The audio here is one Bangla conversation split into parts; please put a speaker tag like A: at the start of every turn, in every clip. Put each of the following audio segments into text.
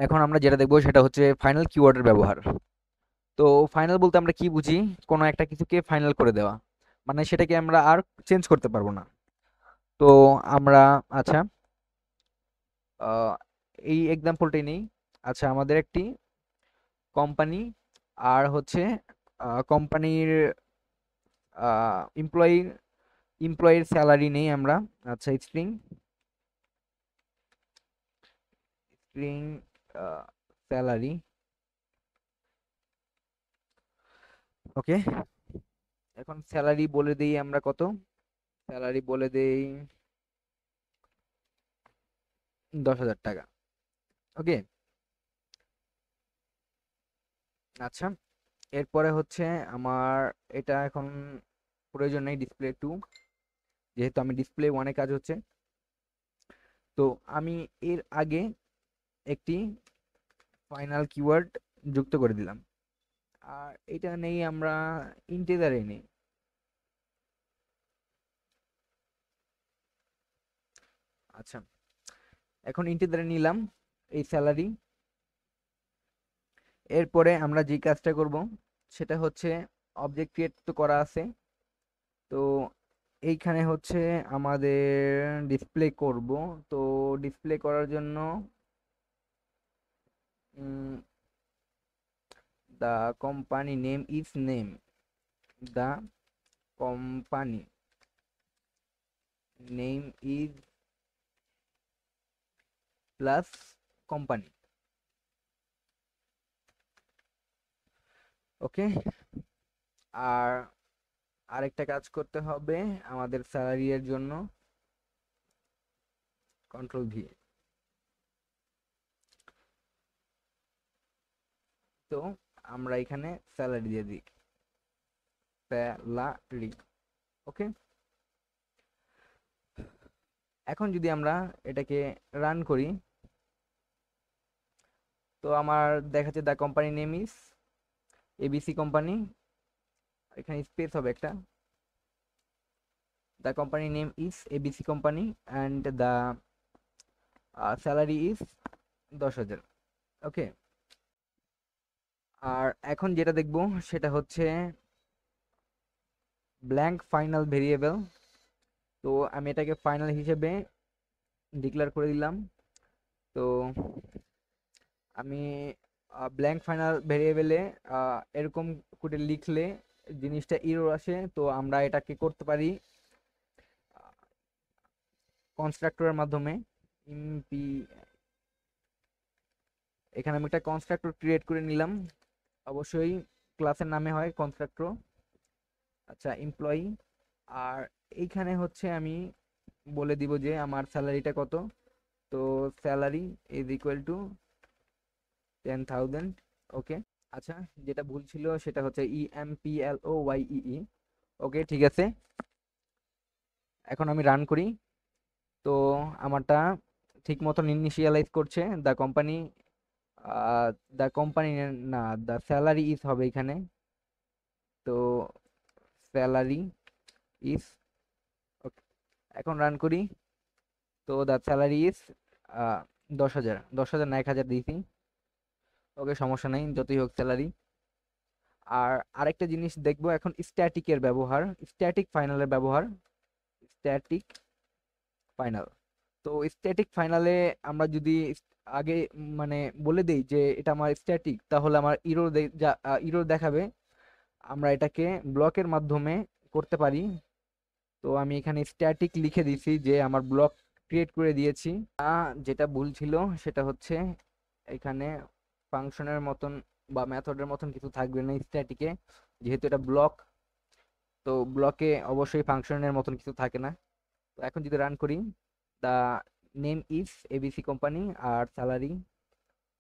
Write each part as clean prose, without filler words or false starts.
A: এখন আমরা যেটা দেখবো সেটা হচ্ছে ফাইনাল কিওয়ার্ডের ব্যবহার। তো ফাইনাল বলতে আমরা কি বুঝি? কোনো একটা কিছুকে ফাইনাল করে দেওয়া, মানে সেটাকে আমরা আর চেঞ্জ করতে পারবো না। তো আমরা, আচ্ছা, আহ, এই এক্সাম্পলটাই নেই। আচ্ছা, আমাদের একটি কোম্পানি, আর হচ্ছে কোম্পানির এমপ্লয়ি এমপ্লয়ির স্যালারি নেই আমরা। আচ্ছা, স্ট্রিং স্ট্রিং স্যালারি। ওকে, এখন স্যালারি বলে দেই আমরা কত। স্যালারি বলে দেই 10,000 টাকা। ওকে, আচ্ছা, এরপরে হচ্ছে আমার এটা এখন প্রয়োজন নেই ডিসপ্লে টু, যেহেতু আমি ডিসপ্লে ওয়ানে কাজ হচ্ছে। তো আমি এর আগে একটি ফাইনাল কিওয়ার্ড যুক্ত করে দিলাম, আর এটা নেই আমরা ইন্টিজারে নেই। আচ্ছা, এখন ইন্টিজারে নিলাম এই স্যালারি। এরপরে আমরা যে কাজটা করব সেটা হচ্ছে অবজেক্ট ক্রিয়েট তো করা আছে। তো এইখানে হচ্ছে আমাদের ডিসপ্লে করব। তো ডিসপ্লে করার জন্য the company name is name, the company name is plus company. Okay, আর আরেকটা কাজ করতে হবে আমাদের স্যালারি এর জন্য। Control V. তো আমরা এখানে স্যালারি দিয়ে দিই, স্যালারি। ওকে, এখন যদি আমরা এটাকে রান করি, তো আমার দেখাচ্ছে the company name is ABC company. এখানে স্পেস হবে একটা। The company name is ABC company and the salary is 10,000। ওকে, আর এখন যেটা দেখব সেটা হচ্ছে ব্ল্যাঙ্ক ফাইনাল ভেরিয়েবল। তো আমি এটাকে ফাইনাল হিসেবে ডিক্লেয়ার করে দিলাম। তো আমি ব্ল্যাঙ্ক ফাইনাল ভেরিয়েবলে এরকম করে লিখলে জিনিসটা এরর আসে। তো আমরা এটাকে করতে পারি কনস্ট্রাক্টরের মাধ্যমে। ইমপি, এখানে আমি একটা কনস্ট্রাক্টর ক্রিয়েট করে নিলাম, অবশ্যই ক্লাসের নামে হয় কনস্ট্রাক্টর। আচ্ছা, এমপ্লয়ি। আর এইখানে হচ্ছে আমি বলে দিব যে আমার স্যালারিটা কত। তো স্যালারি ইজ ইকুয়াল টু 10,000। ওকে, আচ্ছা, যেটা ভুল ছিল সেটা হচ্ছে EMPLOYEE। ওকে, ঠিক আছে। এখন আমি রান করি। তো আমারটা ঠিক মতন ইনিশিয়ালাইজ করছে। দ্য কোম্পানি, দ্য কোম্পানি না, দ্য স্যালারি ইজ হবে এখানে। তো স্যালারি ইজ, ওকে, এখন রান করি। তো দ্য স্যালারি ইজ 10,000, 10,000 না 1,000 দিয়েছি। ওকে, সমস্যা নেই, যতই হোক স্যালারি। আর আরেকটা জিনিস দেখবো এখন, স্ট্যাটিকের ব্যবহার, স্ট্যাটিক ফাইনালের ব্যবহার। Static final. তো স্ট্যাটিক ফাইনালে আমরা যদি আগে মানে বলে দেই যে এটা আমার স্ট্যাটিক, তাহলে আমার ইরোর দেখাবে। আমরা এটাকে ব্লকের মাধ্যমে করতে পারি। তো আমি এখানে স্ট্যাটিক লিখে দিয়েছি যে আমার ব্লক ক্রিয়েট করে দিয়েছি। যেটা ভুল ছিল সেটা হচ্ছে এখানে ফাংশনের মতন বা মেথডের মতন কিছু থাকবে না স্ট্যাটিকে, যেহেতু এটা ব্লক। তো ব্লকে অবশ্যই ফাংশনের মতন কিছু থাকে না। তো এখন যদি রান করি, the name is ABC company আর salary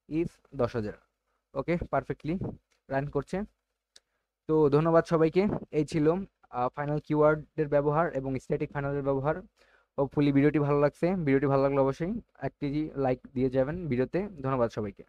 A: is 10,000। Okay, perfectly run করছে। তো ধন্যবাদ সবাইকে। এই ছিল ফাইনাল কিওয়ার্ডের ব্যবহার এবং স্ট্যাটিক ফাইনালের ব্যবহার। হোপফুলি ভিডিওটি ভালো লাগছে। ভিডিওটি ভালো লাগলে অবশ্যই একটি লাইক দিয়ে যাবেন ভিডিওতে। ধন্যবাদ সবাইকে।